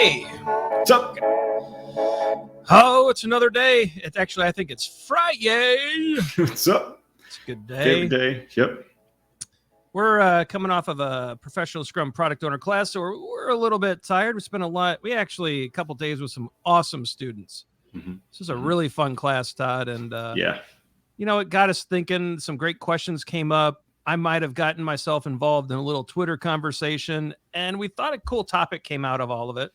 Hey, What's up? oh, it's another day. It's actually, I think it's Friday. What's up? It's a good day. Favorite day. Yep. We're coming off of a professional Scrum product owner class, so we're a little bit tired. We spent a couple days with some awesome students. Mm-hmm. This is a really fun class, Todd. And Yeah. you know, it got us thinking. Some great questions came up. I might have gotten myself involved in a little Twitter conversation, and we thought a cool topic came out of all of it.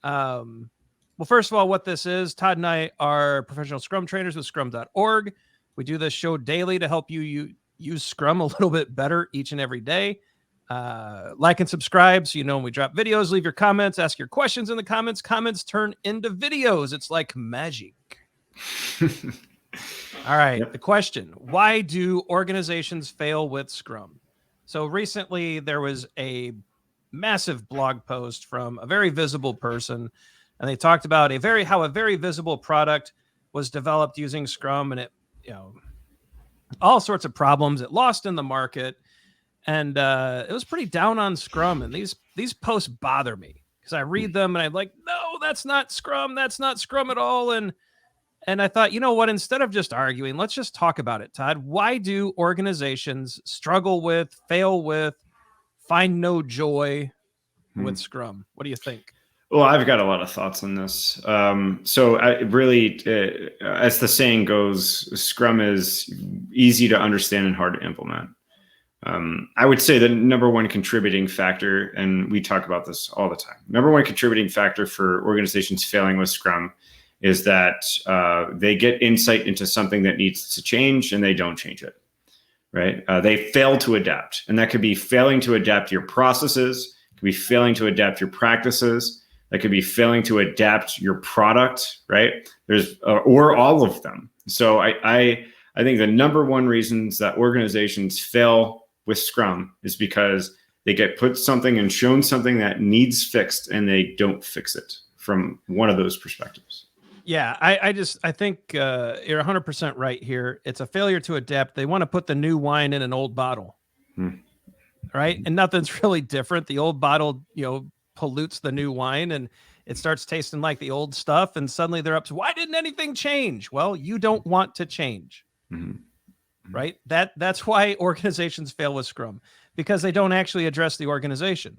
Well, first of all, what this is, Todd and I are professional Scrum trainers with scrum.org. We do this show daily to help you use Scrum a little bit better each and every day. Like and subscribe so you know when we drop videos. Leave your comments, ask your questions in the comments. Comments turn into videos. It's like magic. All right, Yep. The question, why do organizations fail with Scrum? So recently there was a massive blog post from a very visible person, and they talked about how a very visible product was developed using Scrum, and it, all sorts of problems. It lost in the market, and it was pretty down on Scrum. And these posts bother me because I read them and I'm like, no, that's not Scrum. That's not Scrum at all. And I thought, you know what? Instead of just arguing, let's just talk about it, Todd. Why do organizations struggle with, fail with, find no joy with Scrum? What do you think? Well, I've got a lot of thoughts on this. So I really, as the saying goes, Scrum is easy to understand and hard to implement. I would say the number one contributing factor, and we talk about this all the time, number one contributing factor for organizations failing with Scrum is that they get insight into something that needs to change and they don't change it, right? They fail to adapt, and that could be failing to adapt your processes, it could be failing to adapt your practices, that could be failing to adapt your product, right? Or all of them. So I think the number one reasons that organizations fail with Scrum is because they get put something and shown something that needs fixed and they don't fix it from one of those perspectives. Yeah, I think you're 100% right here. It's a failure to adapt. They want to put the new wine in an old bottle, right? And nothing's really different. The old bottle, pollutes the new wine and it starts tasting like the old stuff. And suddenly they're up to, why didn't anything change? Well, you don't want to change, right? That's why organizations fail with Scrum, because they don't actually address the organization.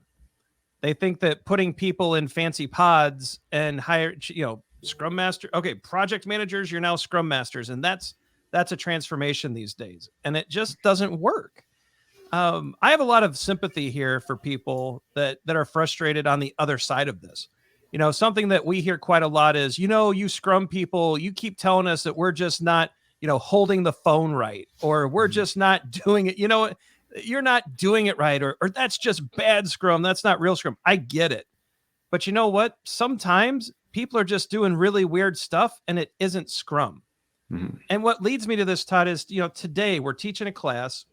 They think that putting people in fancy pods and hire, Scrum Master. Okay, project managers, you're now Scrum Masters. And that's a transformation these days. And it just doesn't work. I have a lot of sympathy here for people that are frustrated on the other side of this. Something that we hear quite a lot is, you Scrum people, you keep telling us that we're just not, holding the phone right, or we're just not doing it. You're not doing it right, or that's just bad Scrum. That's not real Scrum. I get it. But you know what? Sometimes people are just doing really weird stuff and it isn't Scrum. And what leads me to this, Todd, is, today we're teaching a class,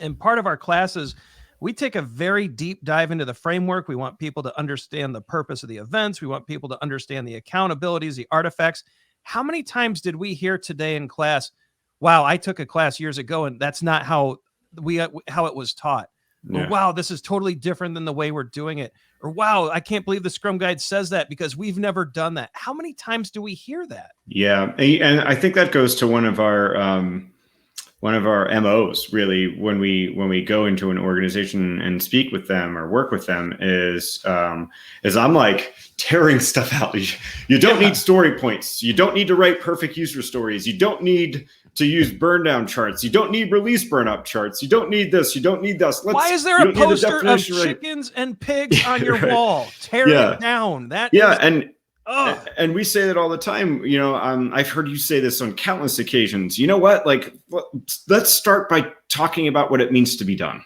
and part of our classes, we take a very deep dive into the framework. We want people to understand the purpose of the events. We want people to understand the accountabilities, the artifacts. How many times did we hear today in class, wow, I took a class years ago and that's not how it was taught. Yeah. Or, wow, this is totally different than the way we're doing it. Or, wow, I can't believe the Scrum Guide says that because we've never done that. How many times do we hear that? Yeah. And I think that goes to one of our MOs, really, when we go into an organization and speak with them or work with them is I'm like tearing stuff out. You don't need story points. You don't need to write perfect user stories. You don't need to use burn down charts. You don't need release burn up charts. You don't need this. You don't need this. Why is there a poster of chickens and pigs on your wall? Tear it down. And we say that all the time. I've heard you say this on countless occasions. You know what? Let's start by talking about what it means to be done.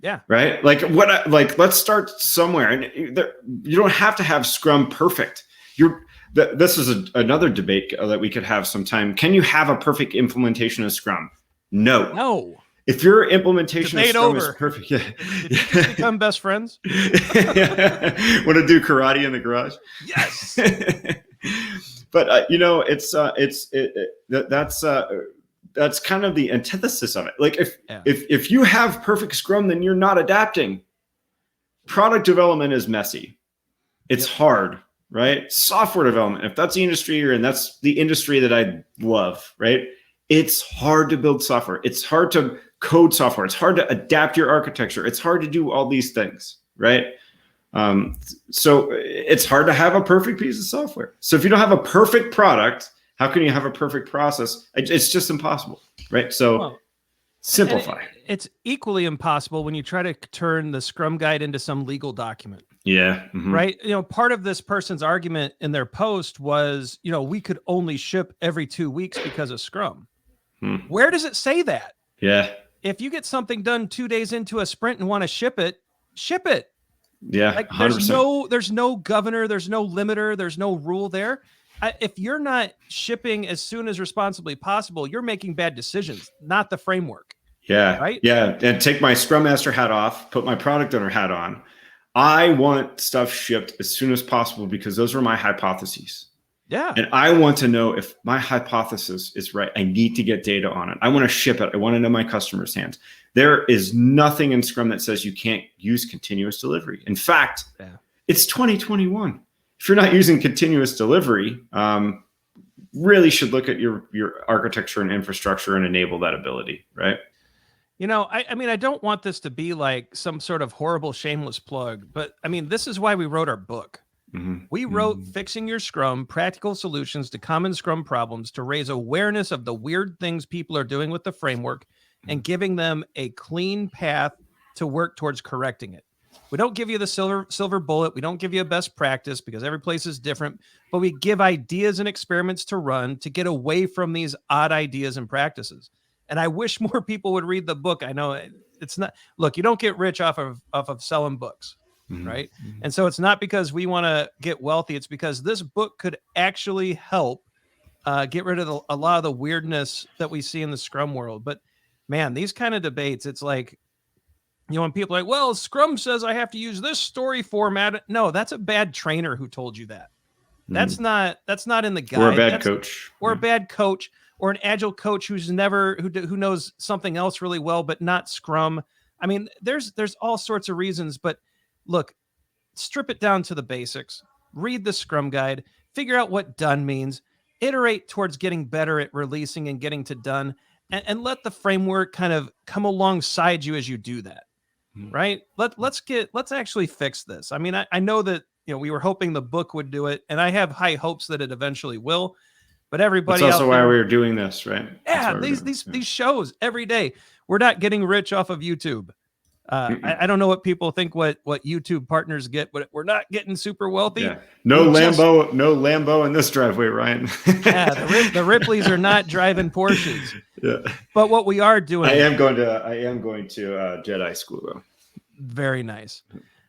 Yeah. Right. Let's start somewhere. And you don't have to have Scrum perfect. This is another debate that we could have sometime. Can you have a perfect implementation of Scrum? No. If your implementation of Scrum is perfect, become best friends. Want to do karate in the garage? Yes. But that's kind of the antithesis of it. Like if you have perfect Scrum, then you're not adapting. Product development is messy. It's hard, right? Software development, if that's the industry you're in, that's the industry that I love, right? It's hard to build software. It's hard to code software. It's hard to adapt your architecture. It's hard to do all these things, right? So it's hard to have a perfect piece of software. So if you don't have a perfect product, how can you have a perfect process? It's just impossible, right? So simplify. It's equally impossible when you try to turn the Scrum Guide into some legal document. Yeah. Right. Part of this person's argument in their post was, we could only ship every 2 weeks because of Scrum. Where does it say that? Yeah. If you get something done 2 days into a sprint and want to ship it, ship it. Yeah. Like 100%. there's no governor, there's no limiter, there's no rule there. If you're not shipping as soon as responsibly possible, you're making bad decisions, not the framework. Yeah. Right. Yeah. And take my Scrum Master hat off, put my product owner hat on. I want stuff shipped as soon as possible because those are my hypotheses. Yeah. And I want to know if my hypothesis is right. I need to get data on it. I want to ship it. I want to know my customer's hands. There is nothing in Scrum that says you can't use continuous delivery. In fact, It's 2021. If you're not using continuous delivery, really should look at your architecture and infrastructure and enable that ability, right? I mean, I don't want this to be like some sort of horrible, shameless plug, but I mean, this is why we wrote our book. We wrote Fixing Your Scrum, Practical Solutions to Common Scrum Problems to raise awareness of the weird things people are doing with the framework and giving them a clean path to work towards correcting it. We don't give you the silver bullet. We don't give you a best practice because every place is different, but we give ideas and experiments to run to get away from these odd ideas and practices. And I wish more people would read the book. I know it's not, look, you don't get rich off of selling books, right? And so it's not because we want to get wealthy. It's because this book could actually help get rid of a lot of the weirdness that we see in the Scrum world. But man, these kind of debates, it's like, when people are like, well, Scrum says I have to use this story format. No, that's a bad trainer who told you that. That's not in the guide. Or a bad coach. Or a bad coach. Or an Agile coach who knows something else really well, but not Scrum. I mean, there's all sorts of reasons, but look, strip it down to the basics, read the Scrum Guide, figure out what done means, iterate towards getting better at releasing and getting to done, and let the framework kind of come alongside you as you do that. Right. Let's actually fix this. I mean, I know that, we were hoping the book would do it, and I have high hopes that it eventually will. But everybody, that's also why we're doing this, right? Yeah, these shows every day. We're not getting rich off of YouTube. I don't know what people think what YouTube partners get, but we're not getting super wealthy. Yeah. No Lambo in this driveway, Ryan. Yeah, the Ripleys are not driving Porsches. Yeah. But what we are doing, I am going to Jedi school though. Very nice.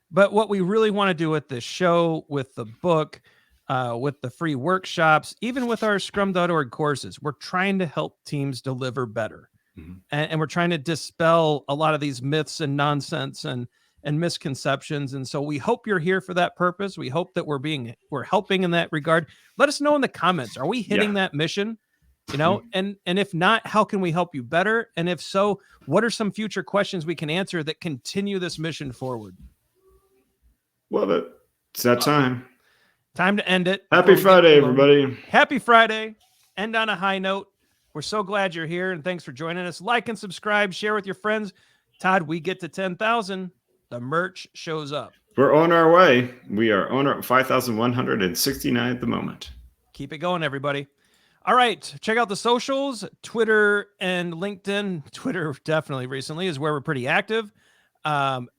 But what we really want to do with this show, with the book, with the free workshops, even with our scrum.org courses, we're trying to help teams deliver better. And we're trying to dispel a lot of these myths and nonsense and misconceptions. And so we hope you're here for that purpose. We hope that we're helping in that regard. Let us know in the comments. Are we hitting that mission? And if not, how can we help you better? And if so, what are some future questions we can answer that continue this mission forward? Love it. It's that time. Time to end it. Happy Friday, everybody. Happy Friday. End on a high note. We're so glad you're here, and thanks for joining us. Like and subscribe, share with your friends. Todd, we get to 10,000. The merch shows up. We're on our way. We are on our 5,169 at the moment. Keep it going, everybody. All right. Check out the socials, Twitter and LinkedIn. Twitter definitely recently is where we're pretty active.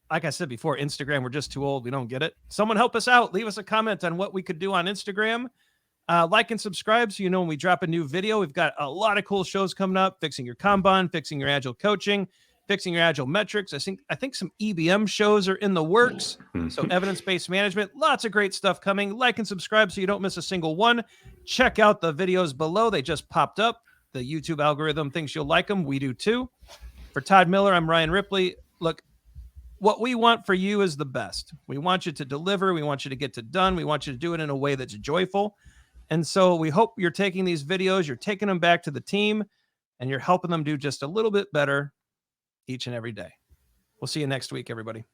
Like I said before, Instagram, we're just too old. We don't get it. Someone help us out. Leave us a comment on what we could do on Instagram. Like and subscribe so when we drop a new video. We've got a lot of cool shows coming up. Fixing your Kanban, fixing your Agile coaching, fixing your Agile metrics. I think some EBM shows are in the works. So evidence-based management, lots of great stuff coming. Like and subscribe so you don't miss a single one. Check out the videos below. They just popped up. The YouTube algorithm thinks you'll like them. We do too. For Todd Miller, I'm Ryan Ripley. Look, what we want for you is the best. We want you to deliver. We want you to get to done. We want you to do it in a way that's joyful. And so we hope you're taking these videos, you're taking them back to the team, and you're helping them do just a little bit better each and every day. We'll see you next week, everybody.